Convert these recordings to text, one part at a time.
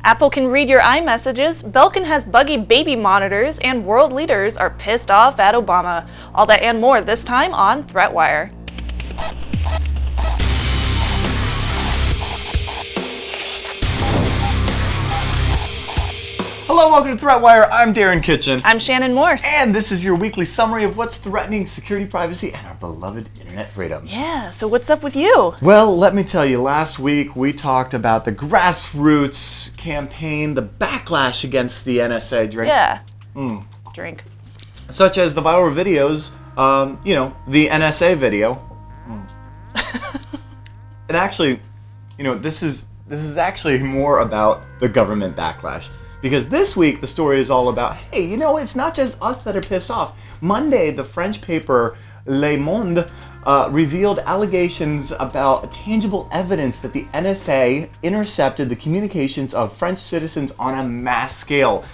Apple can read your iMessages, Belkin has buggy baby monitors, and world leaders are pissed off at Obama. All that and more this time on ThreatWire. Hello, welcome to ThreatWire. I'm Darren Kitchen. I'm Shannon Morse. And this is your weekly summary of what's threatening security, privacy, and our beloved internet freedom. Yeah, so what's up with you? Well, let me tell you, last week we talked about the grassroots campaign, the backlash against the NSA drink. Yeah. Drink. Such as the viral videos, the NSA video. And actually, this is actually more about the government backlash. Because this week, the story is all about, hey, it's not just us that are pissed off. Monday, the French paper Le Monde revealed allegations about tangible evidence that the NSA intercepted the communications of French citizens on a mass scale,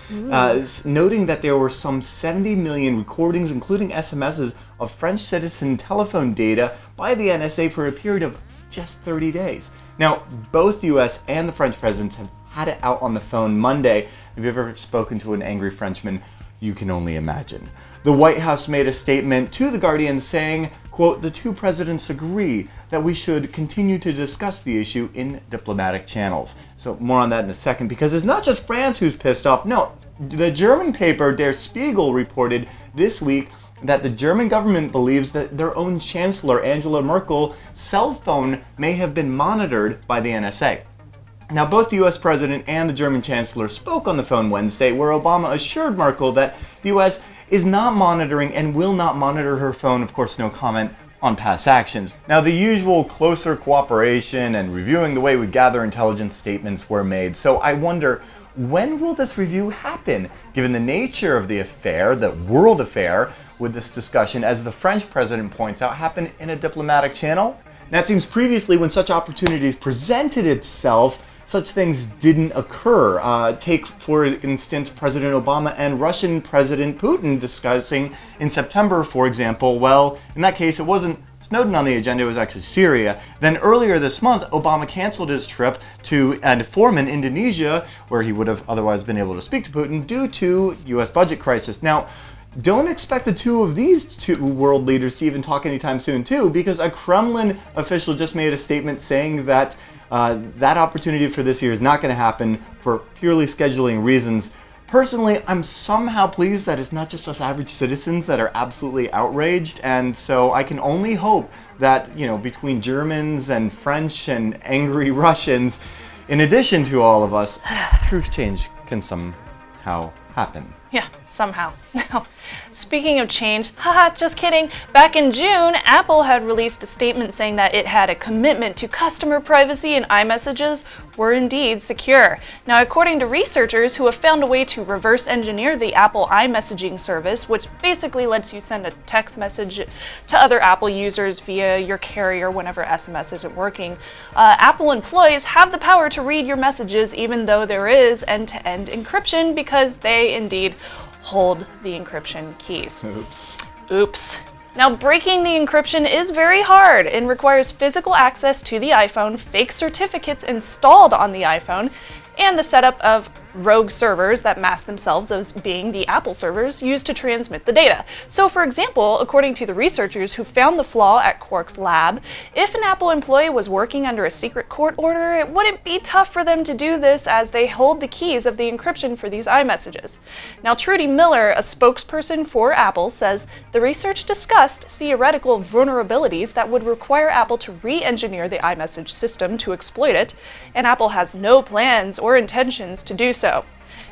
noting that there were some 70 million recordings, including SMSs, of French citizen telephone data by the NSA for a period of just 30 days. Now, both the US and the French presidents have had it out on the phone Monday. Have you ever spoken to an angry Frenchman? You can only imagine. The White House made a statement to The Guardian saying, quote, "The two presidents agree that we should continue to discuss the issue in diplomatic channels." So more on that in a second, because it's not just France who's pissed off. No, the German paper Der Spiegel reported this week that the German government believes that their own Chancellor, Angela Merkel's cell phone may have been monitored by the NSA. Now, both the US President and the German Chancellor spoke on the phone Wednesday, where Obama assured Merkel that the US is not monitoring and will not monitor her phone. Of course, no comment on past actions. Now, the usual closer cooperation and reviewing the way we gather intelligence statements were made. So I wonder, when will this review happen, given the nature of the affair, the world affair, with this discussion, as the French president points out, happened in a diplomatic channel? Now, it seems previously when such opportunities presented itself, such things didn't occur. Take, for instance, President Obama and Russian President Putin discussing in September, for example. Well, in that case, it wasn't Snowden on the agenda, it was actually Syria. Then earlier this month, Obama canceled his trip to Foreman, Indonesia, where he would have otherwise been able to speak to Putin due to US budget crisis. Now, don't expect the two of these two world leaders to even talk anytime soon, too, because a Kremlin official just made a statement saying that that opportunity for this year is not going to happen for purely scheduling reasons. Personally, I'm somehow pleased that it's not just us average citizens that are absolutely outraged, and so I can only hope that, between Germans and French and angry Russians, in addition to all of us, truth change can somehow happen. Yeah, somehow. Now, speaking of change, haha, just kidding. Back in June, Apple had released a statement saying that it had a commitment to customer privacy and iMessages were indeed secure. Now, according to researchers who have found a way to reverse engineer the Apple iMessaging service, which basically lets you send a text message to other Apple users via your carrier whenever SMS isn't working, Apple employees have the power to read your messages even though there is end-to-end encryption, because they indeed hold the encryption keys. Oops. Now, breaking the encryption is very hard and requires physical access to the iPhone, fake certificates installed on the iPhone, and the setup of rogue servers that mask themselves as being the Apple servers used to transmit the data. So, for example, according to the researchers who found the flaw at Quark's lab, if an Apple employee was working under a secret court order, it wouldn't be tough for them to do this, as they hold the keys of the encryption for these iMessages. Now, Trudy Miller, a spokesperson for Apple, says the research discussed theoretical vulnerabilities that would require Apple to re-engineer the iMessage system to exploit it, and Apple has no plans or intentions to do so.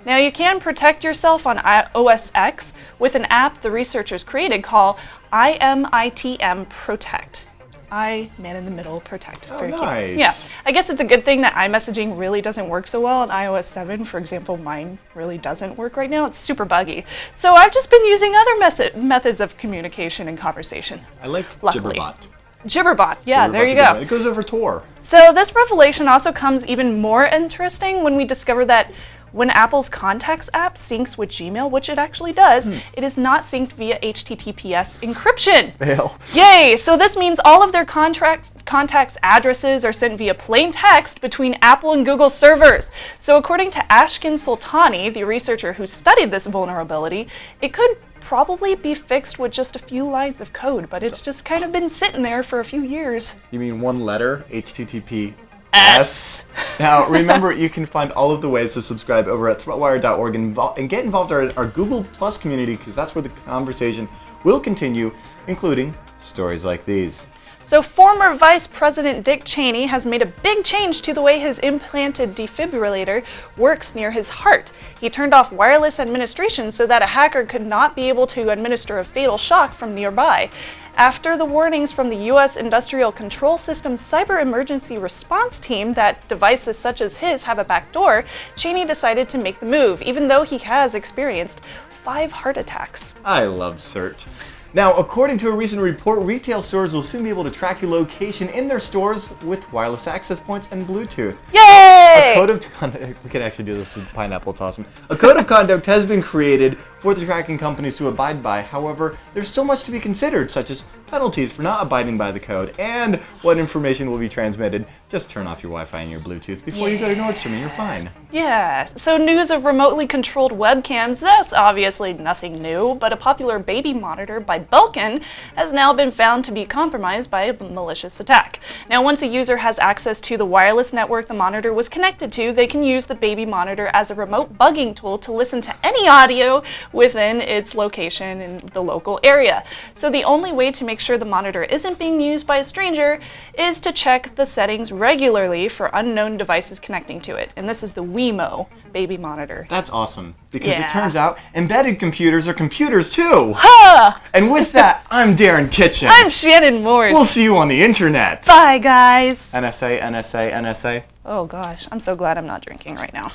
Now, you can protect yourself on OS X with an app the researchers created called IMITM Protect. Man in the middle, protect. Oh, very nice. Cute. Yeah, I guess it's a good thing that iMessaging really doesn't work so well on iOS 7. For example, mine really doesn't work right now. It's super buggy. So I've just been using other methods of communication and conversation. I like Luckily. Gibberbot. Gibberbot, yeah, there you go. It goes over Tor. So this revelation also comes even more interesting when we discover that When Apple's Contacts app syncs with Gmail, which it actually does, it is not synced via HTTPS encryption. Fail. Yay! So this means all of their contacts addresses are sent via plain text between Apple and Google servers. So according to Ashkin Soltani, the researcher who studied this vulnerability, it could probably be fixed with just a few lines of code, but it's just kind of been sitting there for a few years. You mean one letter, HTTP? S. Now, remember, you can find all of the ways to subscribe over at threatwire.org and get involved in our Google Plus community, because that's where the conversation will continue, including stories like these. So former Vice President Dick Cheney has made a big change to the way his implanted defibrillator works near his heart. He turned off wireless administration so that a hacker could not be able to administer a fatal shock from nearby. After the warnings from the U.S. Industrial Control Systems Cyber Emergency Response Team that devices such as his have a backdoor, Cheney decided to make the move, even though he has experienced 5 heart attacks. I love CERT. Now, according to a recent report, retail stores will soon be able to track your location in their stores with wireless access points and Bluetooth. Yay! A code of conduct, we can actually do this with pineapple, it's awesome. A code of conduct has been created for the tracking companies to abide by. However, there's still much to be considered, such as penalties for not abiding by the code and what information will be transmitted. Just turn off your Wi-Fi and your Bluetooth before you go to Nordstrom and you're fine. Yeah, so news of remotely controlled webcams, that's obviously nothing new, but a popular baby monitor by Belkin has now been found to be compromised by a malicious attack. Now, once a user has access to the wireless network the monitor was connected to, they can use the baby monitor as a remote bugging tool to listen to any audio within its location in the local area. So the only way to make sure the monitor isn't being used by a stranger is to check the settings regularly for unknown devices connecting to it. And this is the Wemo baby monitor. That's awesome, because it turns out embedded computers are computers too. Huh! And with that, I'm Darren Kitchen. I'm Shannon Morse. We'll see you on the internet. Bye, guys. NSA, NSA, NSA. Oh gosh, I'm so glad I'm not drinking right now.